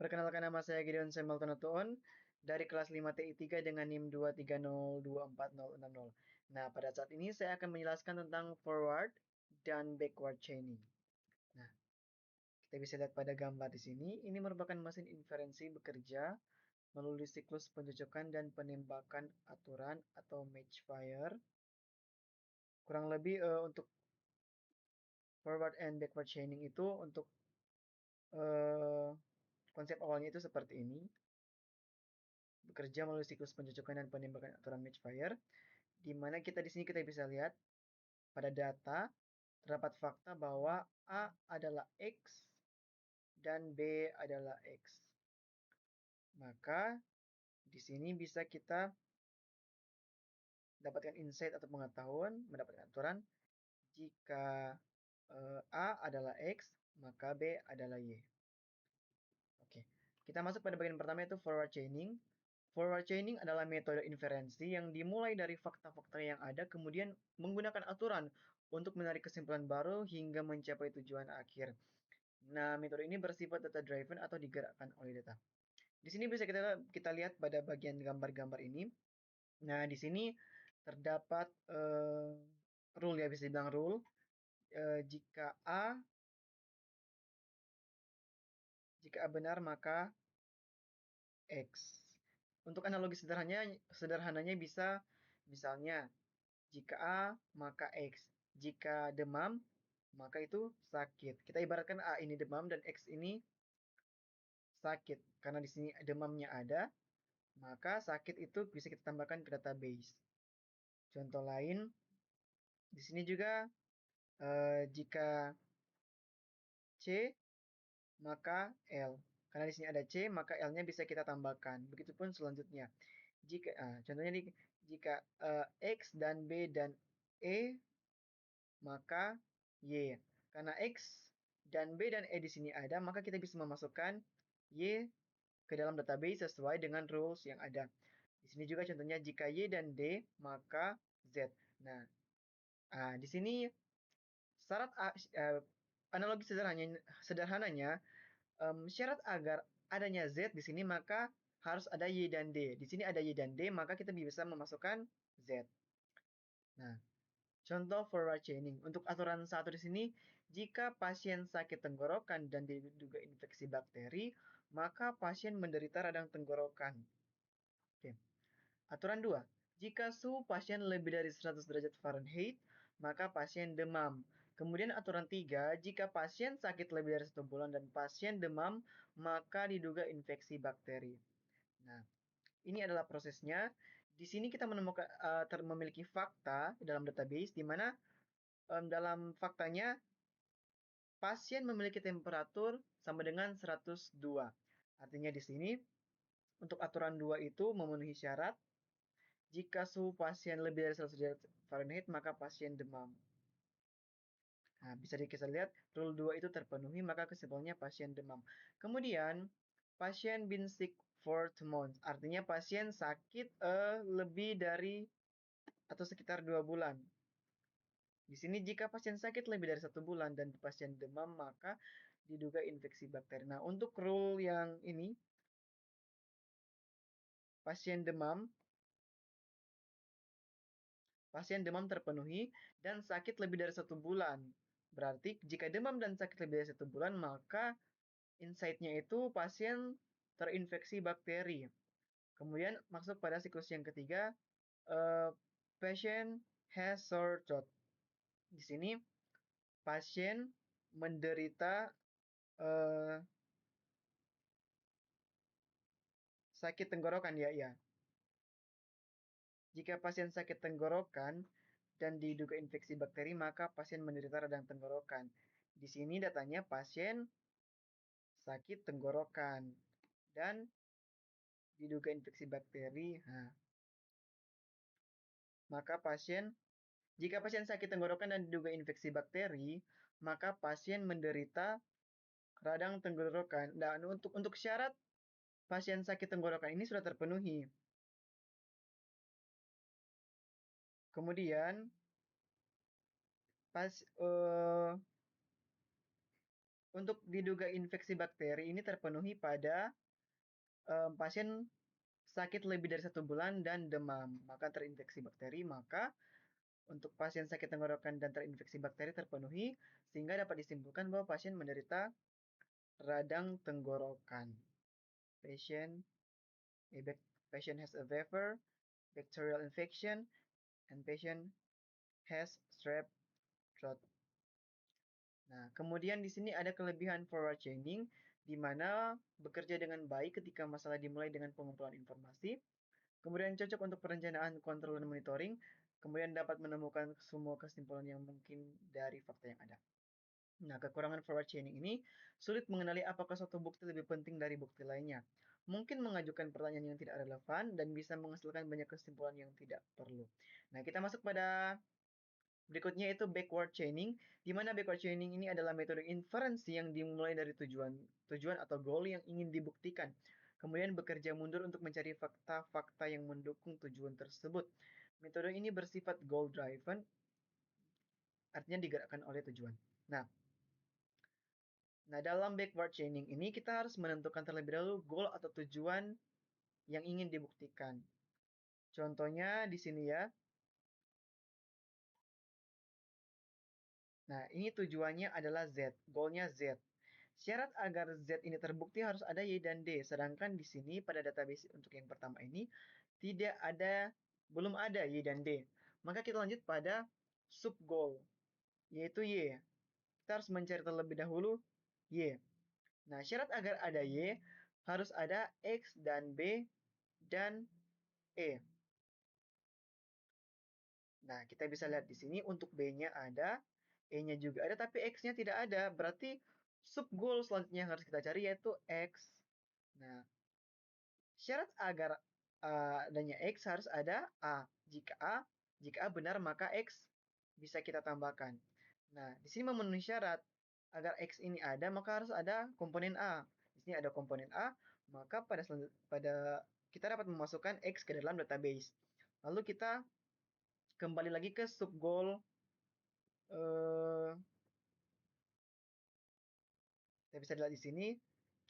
Perkenalkan, nama saya Gideon Samuel Tonotoon dari kelas 5 TI 3 dengan NIM 230240060. Nah, pada saat ini saya akan menjelaskan tentang forward dan backward chaining. Nah, kita bisa lihat pada gambar di sini, ini merupakan mesin inferensi bekerja melalui siklus pencocokan dan penembakan aturan atau match fire. Kurang lebih untuk forward and backward chaining itu untuk konsep awalnya itu seperti ini. Bekerja melalui siklus pencocokan dan penembakan aturan match fire, di mana kita di sini kita bisa lihat pada data terdapat fakta bahwa A adalah X dan B adalah X. Maka di sini bisa kita dapatkan insight atau pengetahuan, mendapatkan aturan jika A adalah X, maka B adalah Y. Oke, kita masuk pada bagian pertama, yaitu forward chaining. Forward chaining adalah metode inferensi yang dimulai dari fakta-fakta yang ada, kemudian menggunakan aturan untuk menarik kesimpulan baru hingga mencapai tujuan akhir. Nah, metode ini bersifat data driven atau digerakkan oleh data. Di sini bisa kita lihat pada bagian gambar-gambar ini. Nah, di sini terdapat rule, ya, bisa dibilang rule. Jika A benar, maka X. Untuk analogi sederhananya bisa misalnya jika A maka X. Jika demam maka itu sakit. Kita ibaratkan A ini demam dan X ini sakit. Karena di sini demamnya ada, maka sakit itu bisa kita tambahkan ke database. Contoh lain, di sini juga jika C maka L. Karena di sini ada C, maka L-nya bisa kita tambahkan. Begitupun selanjutnya. Contohnya jika X dan B dan E, maka Y. Karena X dan B dan E di sini ada, maka kita bisa memasukkan Y ke dalam database sesuai dengan rules yang ada. Di sini juga contohnya jika Y dan D, maka Z. Nah, di sini syarat analogi sederhananya, syarat agar adanya Z di sini maka harus ada Y dan D. Di sini ada Y dan D, maka kita bisa memasukkan Z. Nah, contoh forward chaining. Untuk aturan satu di sini, jika pasien sakit tenggorokan dan diduga infeksi bakteri, maka pasien menderita radang tenggorokan. Oke. Aturan 2. Jika suhu pasien lebih dari 100 derajat Fahrenheit, maka pasien demam. Kemudian aturan 3, jika pasien sakit lebih dari 1 bulan dan pasien demam, maka diduga infeksi bakteri. Nah, ini adalah prosesnya. Di sini kita menemukan memiliki fakta dalam database, di mana dalam faktanya pasien memiliki temperatur sama dengan 102. Artinya di sini untuk aturan 2 itu memenuhi syarat. Jika suhu pasien lebih dari 100 derajat Fahrenheit, maka pasien demam. Nah, bisa kita lihat rule 2 itu terpenuhi, maka kesimpulannya pasien demam. Kemudian, pasien been sick for 2 months. Artinya pasien sakit lebih dari atau sekitar 2 bulan. Di sini jika pasien sakit lebih dari 1 bulan dan pasien demam, maka diduga infeksi bakteri. Nah, untuk rule yang ini, pasien demam terpenuhi dan sakit lebih dari 1 bulan. Berarti jika demam dan sakit lebih dari 1 bulan, maka insight-nya itu pasien terinfeksi bakteri. Kemudian masuk pada siklus yang ketiga, patient has sore throat. Di sini pasien menderita sakit tenggorokan, ya. Jika pasien sakit tenggorokan dan diduga infeksi bakteri, maka pasien menderita radang tenggorokan. Di sini datanya pasien sakit tenggorokan dan diduga infeksi bakteri. Maka jika pasien sakit tenggorokan dan diduga infeksi bakteri, maka pasien menderita radang tenggorokan. Dan untuk syarat pasien sakit tenggorokan ini sudah terpenuhi. Kemudian Untuk diduga infeksi bakteri ini terpenuhi pada pasien sakit lebih dari 1 bulan dan demam, maka terinfeksi bakteri. Maka untuk pasien sakit tenggorokan dan terinfeksi bakteri terpenuhi, sehingga dapat disimpulkan bahwa pasien menderita radang tenggorokan. Patient, patient has a fever, bacterial infection, and patient has strep throat. Nah, kemudian di sini ada kelebihan forward chaining, di mana bekerja dengan baik ketika masalah dimulai dengan pengumpulan informasi, kemudian cocok untuk perencanaan, kontrol, dan monitoring, kemudian dapat menemukan semua kesimpulan yang mungkin dari fakta yang ada. Nah, kekurangan forward chaining ini sulit mengenali apakah suatu bukti lebih penting dari bukti lainnya. Mungkin mengajukan pertanyaan yang tidak relevan dan bisa menghasilkan banyak kesimpulan yang tidak perlu. Nah, kita masuk pada berikutnya itu backward chaining, di mana backward chaining ini adalah metode inferensi yang dimulai dari tujuan atau goal yang ingin dibuktikan. Kemudian bekerja mundur untuk mencari fakta-fakta yang mendukung tujuan tersebut. Metode ini bersifat goal driven, artinya digerakkan oleh tujuan. Nah, dalam backward chaining ini kita harus menentukan terlebih dahulu goal atau tujuan yang ingin dibuktikan. Contohnya di sini ya. Nah, ini tujuannya adalah Z, goalnya Z. Syarat agar Z ini terbukti harus ada Y dan D. Sedangkan di sini pada database untuk yang pertama ini belum ada Y dan D. Maka kita lanjut pada sub goal, yaitu Y. Kita harus mencari terlebih dahulu Y. Nah, syarat agar ada Y harus ada X dan B dan E. Nah, kita bisa lihat di sini untuk B-nya ada, E-nya juga ada, tapi X-nya tidak ada. Berarti sub goal selanjutnya yang harus kita cari yaitu X. Nah, syarat agar adanya X harus ada A. Jika A benar maka X bisa kita tambahkan. Nah, di sini memenuhi syarat agar X ini ada maka harus ada komponen A. Di sini ada komponen A, maka pada kita dapat memasukkan X ke dalam database. Lalu kita kembali lagi ke sub goal, kita bisa lihat di sini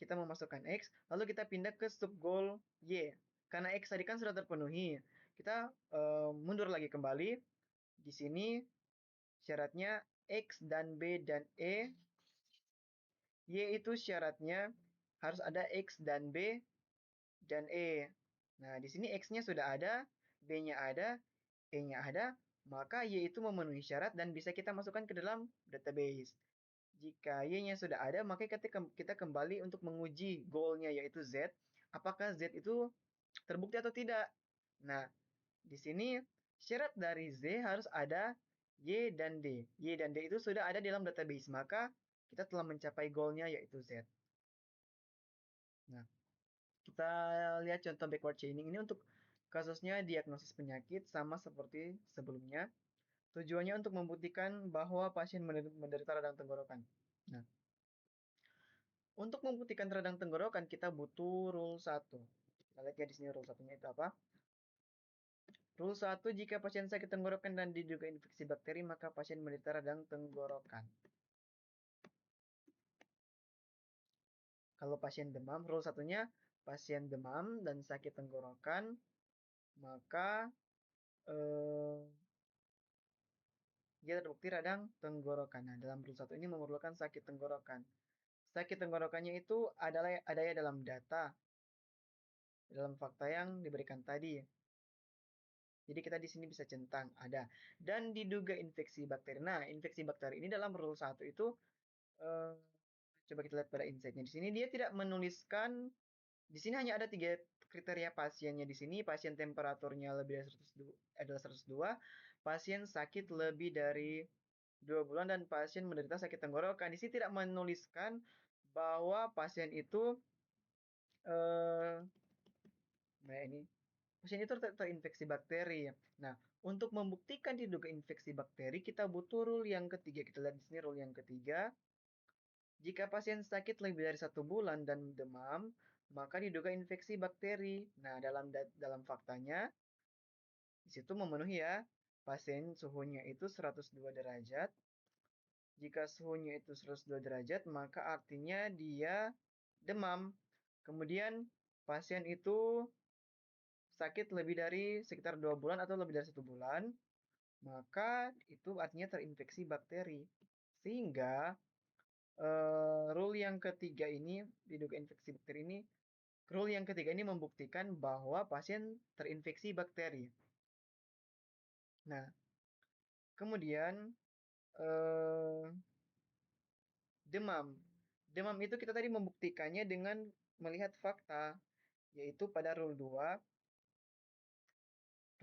kita memasukkan X, lalu kita pindah ke sub goal Y. Karena X tadi kan sudah terpenuhi, kita mundur lagi kembali. Di sini syaratnya X dan B dan E. Y itu syaratnya harus ada X dan B dan E. Nah, di sini X-nya sudah ada, B-nya ada, E-nya ada, maka Y itu memenuhi syarat dan bisa kita masukkan ke dalam database. Jika Y-nya sudah ada, maka kita kembali untuk menguji goal-nya yaitu Z. Apakah Z itu terbukti atau tidak? Nah, di sini syarat dari Z harus ada Y dan D. Y dan D itu sudah ada dalam database, maka kita telah mencapai goal-nya yaitu Z. Nah, kita lihat contoh backward chaining ini untuk kasusnya diagnosis penyakit sama seperti sebelumnya. Tujuannya untuk membuktikan bahwa pasien menderita radang tenggorokan. Nah, untuk membuktikan radang tenggorokan kita butuh rule 1. Kita lihat ya di sini rule 1-nya itu apa? Rule 1, jika pasien sakit tenggorokan dan diduga infeksi bakteri, maka pasien menderita radang tenggorokan. Kalau pasien demam, rule 1-nya pasien demam dan sakit tenggorokan, maka dia terbukti radang tenggorokan. Nah, dalam rule 1 ini memerlukan sakit tenggorokan. Sakit tenggorokannya itu ada ya dalam data, dalam fakta yang diberikan tadi. Jadi kita di sini bisa centang ada dan diduga infeksi bakteri. Nah, infeksi bakteri ini dalam rule 1 itu eh, coba kita lihat pada insight-nya. Di sini dia tidak menuliskan, di sini hanya ada 3 kriteria pasiennya di sini. Pasien temperaturnya lebih dari 102 adalah 102, pasien sakit lebih dari 2 bulan dan pasien menderita sakit tenggorokan. Di sini tidak menuliskan bahwa pasien itu eh ini pasien itu terinfeksi bakteri. Nah, untuk membuktikan diduga infeksi bakteri, kita butuh rule yang ketiga. Kita lihat di sini rule yang ketiga. Jika pasien sakit lebih dari 1 bulan dan demam, maka diduga infeksi bakteri. Nah, dalam faktanya, di situ memenuhi ya, pasien suhunya itu 102 derajat. Jika suhunya itu 102 derajat, maka artinya dia demam. Kemudian pasien itu sakit lebih dari sekitar 2 bulan atau lebih dari 1 bulan, maka itu artinya terinfeksi bakteri. Sehingga rule yang ketiga ini, diduga infeksi bakteri ini, rule yang ketiga ini membuktikan bahwa pasien terinfeksi bakteri. Nah, kemudian demam. Demam itu kita tadi membuktikannya dengan melihat fakta, yaitu pada rule 2.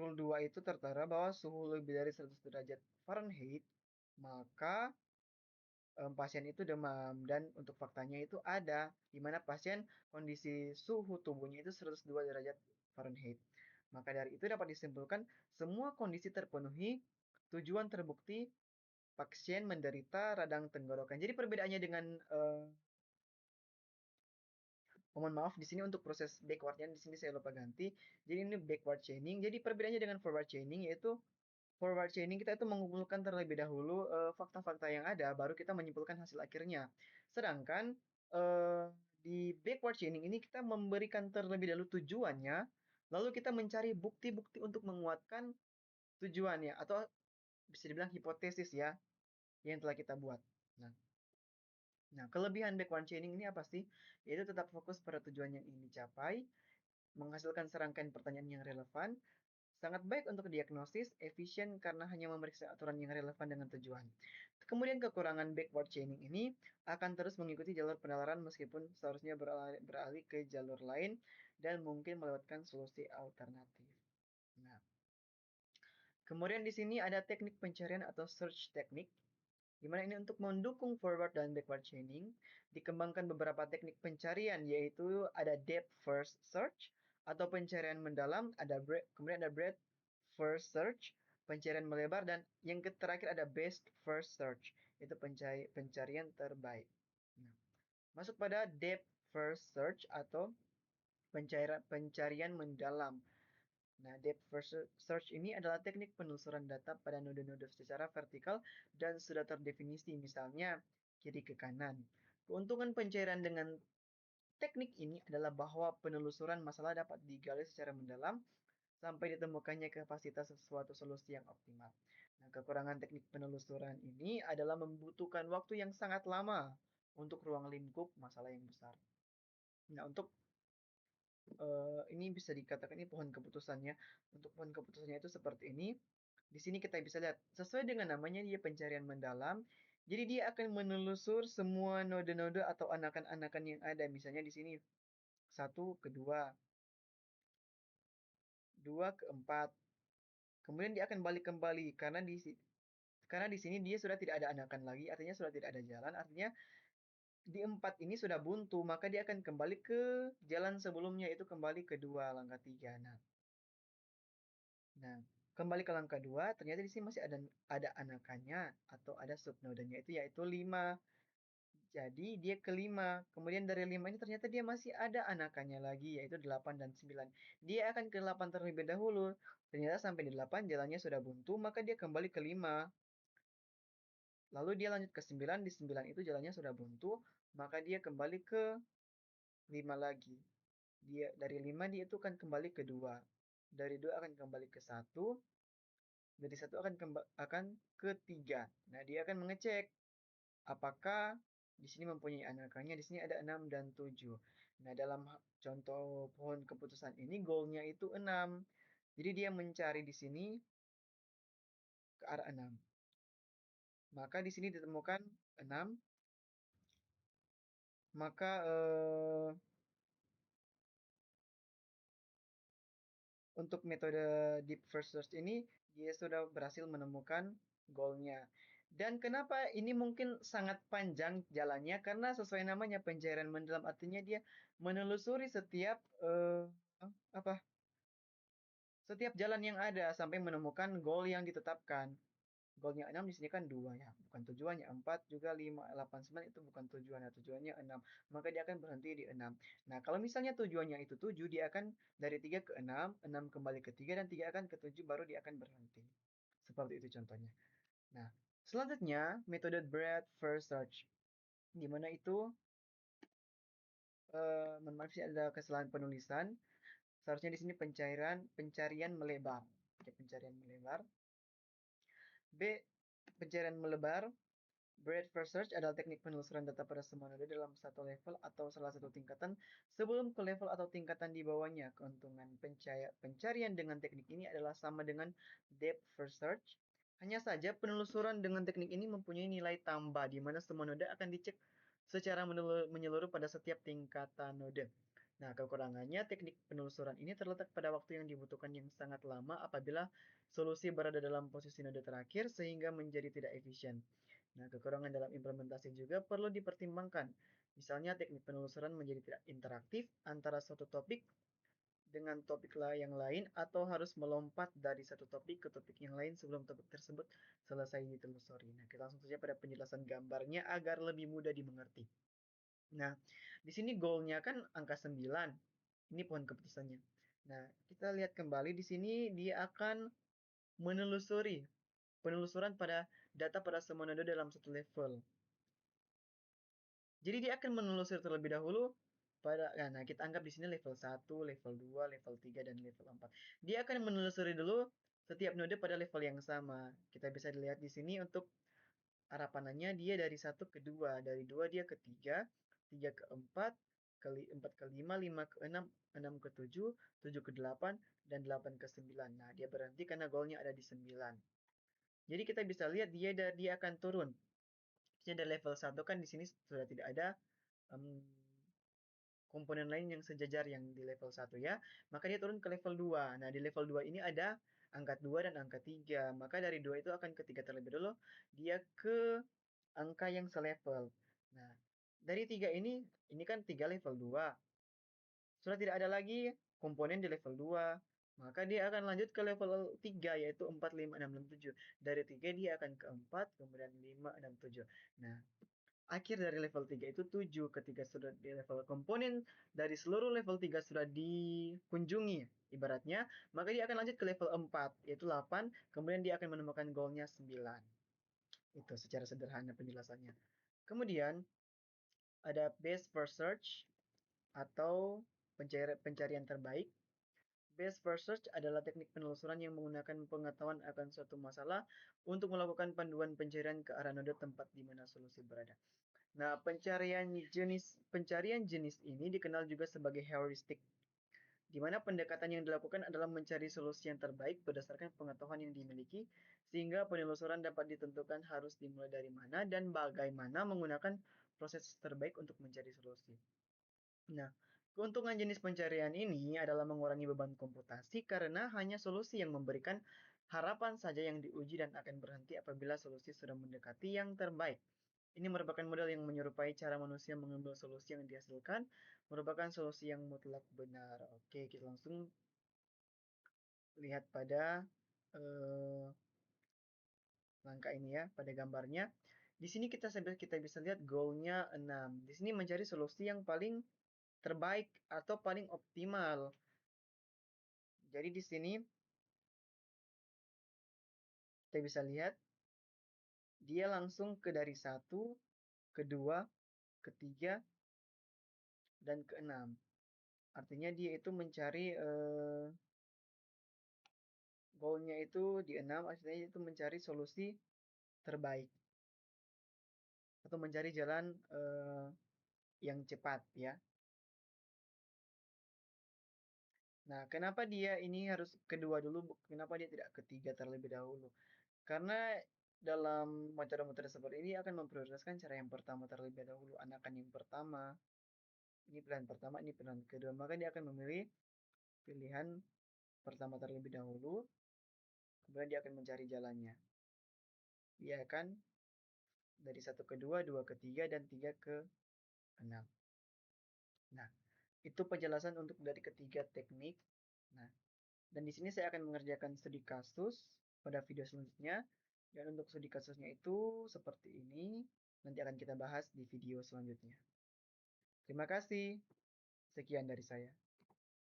Rule 2 itu tertera bahwa suhu lebih dari 100 derajat Fahrenheit, maka pasien itu demam. Dan untuk faktanya itu ada, di mana pasien kondisi suhu tubuhnya itu 102 derajat Fahrenheit. Maka dari itu dapat disimpulkan semua kondisi terpenuhi, tujuan terbukti, pasien menderita radang tenggorokan. Jadi perbedaannya dengan mohon maaf di sini untuk proses backwardnya di sini saya lupa ganti. Jadi ini backward chaining. Jadi perbedaannya dengan forward chaining yaitu forward chaining kita itu mengumpulkan terlebih dahulu fakta-fakta yang ada, baru kita menyimpulkan hasil akhirnya. Sedangkan di backward chaining ini kita memberikan terlebih dahulu tujuannya, lalu kita mencari bukti-bukti untuk menguatkan tujuannya atau bisa dibilang hipotesis ya yang telah kita buat. Nah, kelebihan backward chaining ini apa sih? Yaitu tetap fokus pada tujuan yang ingin dicapai, menghasilkan serangkaian pertanyaan yang relevan, sangat baik untuk diagnosis, efisien karena hanya memeriksa aturan yang relevan dengan tujuan. Kemudian kekurangan backward chaining ini akan terus mengikuti jalur penalaran meskipun seharusnya beralih ke jalur lain dan mungkin melewatkan solusi alternatif. Nah, kemudian di sini ada teknik pencarian atau search technique, di mana ini untuk mendukung forward dan backward chaining, dikembangkan beberapa teknik pencarian, yaitu ada depth first search atau pencarian mendalam, kemudian ada breadth first search, pencarian melebar, dan yang terakhir ada best first search, itu pencarian terbaik. Nah, masuk pada depth first search atau pencarian mendalam. Nah, depth first search ini adalah teknik penelusuran data pada node-node secara vertikal dan sudah terdefinisi, misalnya kiri ke kanan. Keuntungan pencarian dengan teknik ini adalah bahwa penelusuran masalah dapat digali secara mendalam sampai ditemukannya kapasitas suatu solusi yang optimal. Nah, kekurangan teknik penelusuran ini adalah membutuhkan waktu yang sangat lama untuk ruang lingkup masalah yang besar. Nah, untuk ini bisa dikatakan ini pohon keputusannya. Untuk pohon keputusannya itu seperti ini. Di sini kita bisa lihat, sesuai dengan namanya dia pencarian mendalam. Jadi dia akan menelusur semua node-node atau anakan-anakan yang ada. Misalnya di sini 1 ke 2, 2 ke 4. Kemudian dia akan balik kembali karena di sini dia sudah tidak ada anakan lagi, artinya sudah tidak ada jalan, artinya di 4 ini sudah buntu, maka dia akan kembali ke jalan sebelumnya, itu kembali ke 2, langkah 3. Nah, kembali ke langkah 2, ternyata di sini masih ada anakannya atau ada subnodenya itu yaitu 5. Jadi dia ke 5. Kemudian dari 5 ini ternyata dia masih ada anakannya lagi yaitu 8 dan 9. Dia akan ke 8 terlebih dahulu. Ternyata sampai di 8 jalannya sudah buntu, maka dia kembali ke 5. Lalu dia lanjut ke 9, di 9 itu jalannya sudah buntu, maka dia kembali ke 5 lagi. Dia dari 5 dia itu akan kembali ke 2. Dari 2 akan kembali ke 1. Dari 1 akan ke 3. Nah, dia akan mengecek apakah di sini mempunyai anakannya. Di sini ada 6 dan 7. Nah, dalam contoh pohon keputusan ini goalnya itu 6. Jadi dia mencari di sini ke arah 6. Maka di sini ditemukan 6. Maka untuk metode deep first search ini dia sudah berhasil menemukan goalnya. Dan kenapa ini mungkin sangat panjang jalannya? Karena sesuai namanya pencarian mendalam, artinya dia menelusuri setiap setiap jalan yang ada sampai menemukan goal yang ditetapkan. Goalnya 6 di sini kan 2 ya, bukan tujuannya. 4 juga 5, 8, 9 itu bukan tujuannya, tujuannya 6. Maka dia akan berhenti di 6. Nah, kalau misalnya tujuannya itu 7, dia akan dari 3 ke 6, 6 kembali ke 3, dan 3 akan ke 7, baru dia akan berhenti. Seperti itu contohnya. Nah, Selanjutnya, metode breadth first search, di mana itu maaf sih ada kesalahan penulisan. Seharusnya di sini pencarian melebar. Oke, pencarian melebar. B. Pencarian melebar. Breadth first search adalah teknik penelusuran data pada semua node dalam satu level atau salah satu tingkatan sebelum ke level atau tingkatan di bawahnya. Keuntungan pencarian dengan teknik ini adalah sama dengan depth first search. Hanya saja penelusuran dengan teknik ini mempunyai nilai tambah di mana semua node akan dicek secara menyeluruh pada setiap tingkatan node. Nah, kekurangannya teknik penelusuran ini terletak pada waktu yang dibutuhkan yang sangat lama apabila solusi berada dalam posisi node terakhir sehingga menjadi tidak efisien. Nah, kekurangan dalam implementasi juga perlu dipertimbangkan. Misalnya teknik penelusuran menjadi tidak interaktif antara suatu topik dengan topik yang lain atau harus melompat dari satu topik ke topik yang lain sebelum topik tersebut selesai ditelusuri. Nah, kita langsung saja pada penjelasan gambarnya agar lebih mudah dimengerti. Nah, di sini goalnya kan angka 9. Ini pohon keputusannya. Nah, kita lihat kembali di sini dia akan menelusuri penelusuran pada data pada semua node dalam satu level. Jadi dia akan menelusuri terlebih dahulu pada nah kita anggap di sini level 1, level 2, level 3 dan level 4. Dia akan menelusuri dulu setiap node pada level yang sama. Kita bisa dilihat di sini untuk arah panahnya dia dari 1 ke 2, dari 2 dia ke 3, 3 ke 4, 4 ke 5, 5 ke 6, 6 ke 7, 7 ke 8 dan 8 ke 9. Nah, dia berhenti karena goalnya ada di 9. Jadi kita bisa lihat dia akan turun. Jadi dari level 1 kan di sini sudah tidak ada komponen lain yang sejajar yang di level 1 ya. Maka dia turun ke level 2. Nah, di level 2 ini ada angka 2 dan angka 3. Maka dari 2 itu akan ke 3 terlebih dulu. Dia ke angka yang selevel. Nah, dari 3 ini kan 3 level 2. Sudah tidak ada lagi komponen di level 2. Maka dia akan lanjut ke level 3 yaitu 4, 5, 6, dan 7. Dari 3 dia akan ke 4, kemudian 5, 6, 7. Nah, akhir dari level 3 itu 7. Ketika sudah di level komponen dari seluruh level 3 sudah dikunjungi ibaratnya, maka dia akan lanjut ke level 4 yaitu 8, kemudian dia akan menemukan goalnya 9. Itu secara sederhana penjelasannya. Kemudian ada best first search atau pencarian terbaik. Best first search adalah teknik penelusuran yang menggunakan pengetahuan akan suatu masalah untuk melakukan panduan pencarian ke arah node tempat di mana solusi berada. Nah, pencarian jenis ini dikenal juga sebagai heuristik, di mana pendekatan yang dilakukan adalah mencari solusi yang terbaik berdasarkan pengetahuan yang dimiliki, sehingga penelusuran dapat ditentukan harus dimulai dari mana dan bagaimana menggunakan proses terbaik untuk mencari solusi. Nah, keuntungan jenis pencarian ini adalah mengurangi beban komputasi karena hanya solusi yang memberikan harapan saja yang diuji dan akan berhenti apabila solusi sudah mendekati yang terbaik. Ini merupakan model yang menyerupai cara manusia mengambil solusi yang dihasilkan, merupakan solusi yang mutlak benar. Oke, kita langsung lihat pada langkah ini ya, pada gambarnya. Di sini kita bisa lihat goalnya 6. Di sini mencari solusi yang paling terbaik atau paling optimal. Jadi di sini kita bisa lihat dia langsung ke dari 1, kedua, ketiga, dan keenam. Artinya dia itu mencari goalnya itu di 6, artinya itu mencari solusi terbaik atau mencari jalan yang cepat ya. Nah, kenapa dia ini harus kedua dulu? Kenapa dia tidak ketiga terlebih dahulu? Karena dalam metode-metode seperti ini akan memprioritaskan cara yang pertama terlebih dahulu, anakan yang pertama. Ini pilihan pertama, ini pilihan kedua. Maka dia akan memilih pilihan pertama terlebih dahulu, kemudian dia akan mencari jalannya. Dia akan dari 1 ke 2, 2 ke 3, dan 3 ke 6. Nah, itu penjelasan untuk dari ketiga teknik. Nah, dan di sini saya akan mengerjakan studi kasus pada video selanjutnya. Dan untuk studi kasusnya itu seperti ini. Nanti akan kita bahas di video selanjutnya. Terima kasih. Sekian dari saya.